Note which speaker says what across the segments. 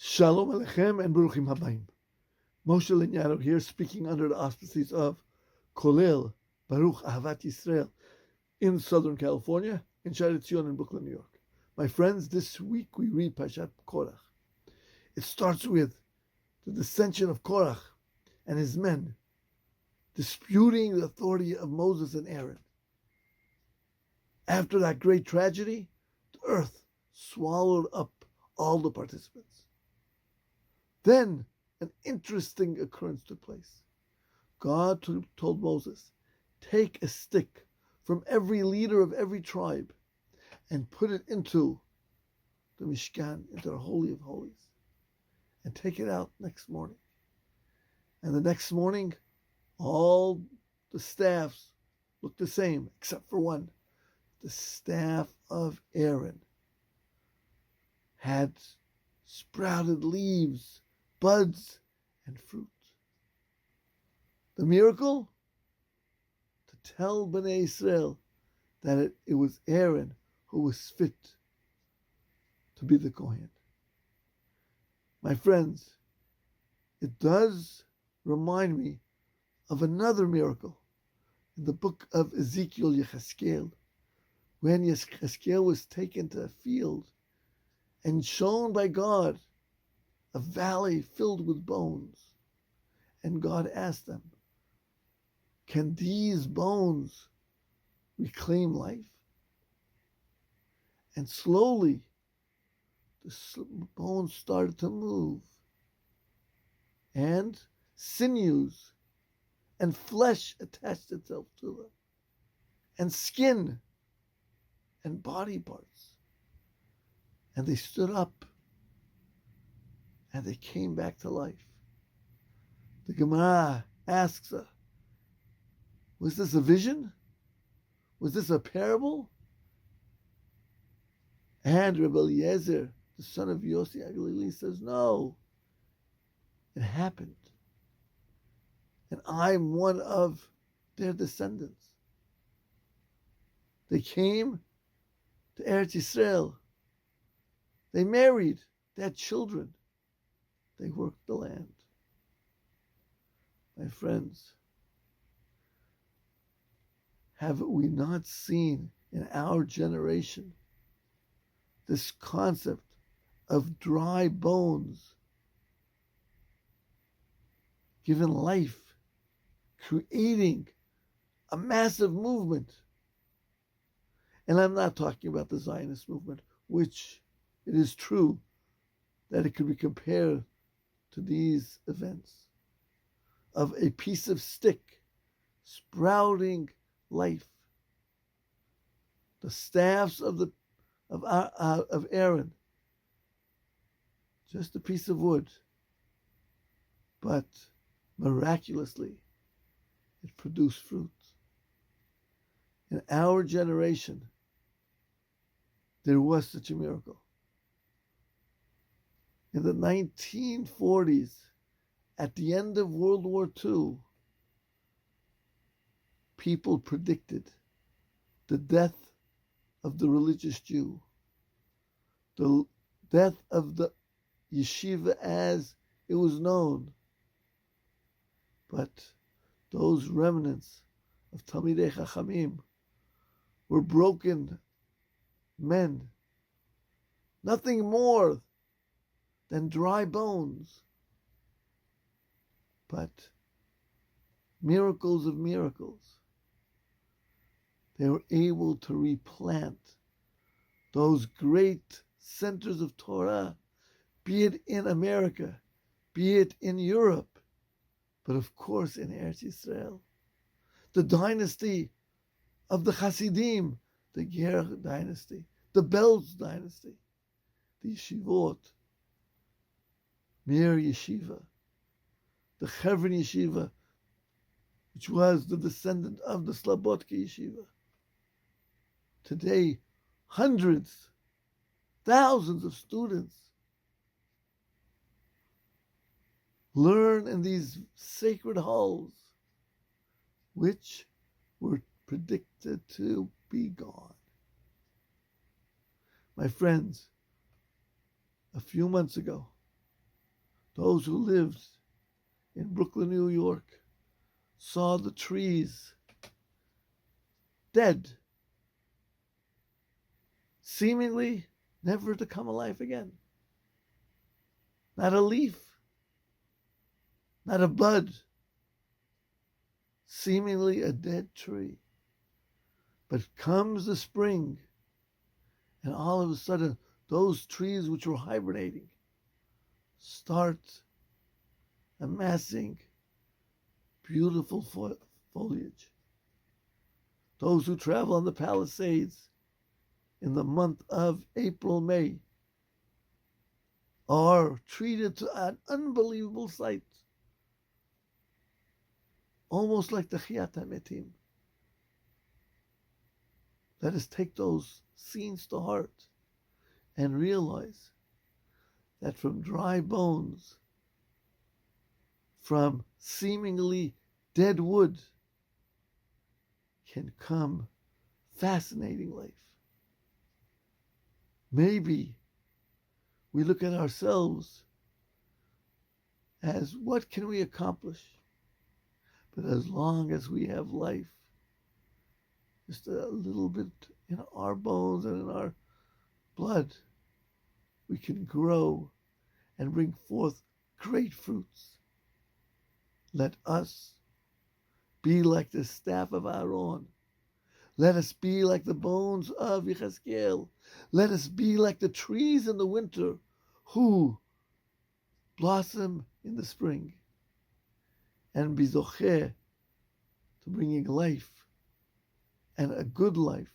Speaker 1: Shalom Aleichem and Baruchim Habayim. Moshe Lagnado here, speaking under the auspices of Kollel, Baruch, Ahavat Yisrael, in Southern California, in Sha'rei Tziyon in Brooklyn, New York. My friends, this week we read Parshat Korach. It starts with the dissension of Korach and his men, disputing the authority of Moses and Aaron. After that great tragedy, the earth swallowed up all the participants. Then an interesting occurrence took place. God told Moses, take a stick from every leader of every tribe and put it into the Mishkan, into the Holy of Holies, and take it out next morning. And the next morning, all the staffs looked the same, except for one. The staff of Aaron had sprouted leaves, buds, and fruit. The miracle? To tell Bnei Israel that it was Aaron who was fit to be the Kohen. My friends, it does remind me of another miracle in the book of Ezekiel Yecheskel, when Yecheskel was taken to a field and shown by God a valley filled with bones. And God asked them, can these bones reclaim life? And slowly, the bones started to move, and sinews and flesh attached itself to them, and skin and body parts. And they stood up, and they came back to life. The Gemara asks her, was this a vision? Was this a parable? And Rabbi Eliezer, the son of Yossi Aglili, says, no, it happened. And I'm one of their descendants. They came to Eretz Yisrael. They married. They had children. They worked the land. My friends, have we not seen in our generation this concept of dry bones given life, creating a massive movement? And I'm not talking about the Zionist movement, which it is true that it could be compared to these events of a piece of stick sprouting life. The staffs of Aaron, just a piece of wood, but miraculously it produced fruit. In our generation, there was such a miracle. In the 1940s, at the end of World War II, people predicted the death of the religious Jew, the death of the yeshiva as it was known. But those remnants of Talmidei Chachamim were broken men, nothing more than dry bones. But miracles of miracles, they were able to replant those great centers of Torah, be it in America, be it in Europe, but of course in Eretz Yisrael. The dynasty of the Hasidim, the Ger dynasty, the Belz dynasty, the Yeshivot, Mir Yeshiva, the Chevron Yeshiva, which was the descendant of the Slobodka Yeshiva. Today, hundreds, thousands of students learn in these sacred halls, which were predicted to be gone. My friends, a few months ago, Those who lived in Brooklyn, New York, saw the trees dead, seemingly never to come alive again. Not a leaf, not a bud, seemingly a dead tree. But comes the spring, and all of a sudden, those trees which were hibernating start amassing beautiful foliage. Those who travel on the Palisades in the month of April, May are treated to an unbelievable sight, almost like the Chiyat HaMetim. Let us take those scenes to heart and realize that from dry bones, from seemingly dead wood, can come fascinating life. Maybe we look at ourselves as what can we accomplish? But as long as we have life, just a little bit in our bones and in our blood, we can grow and bring forth great fruits. Let us be like the staff of Aaron. Let us be like the bones of Yechezkel. Let us be like the trees in the winter who blossom in the spring, and be zocheh to bringing life, and a good life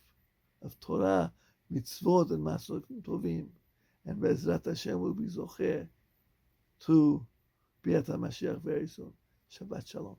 Speaker 1: of Torah, mitzvot, and masokim tovim. And Be'ezrat Hashem will be zocheh to be at HaMashiach very soon. Shabbat Shalom.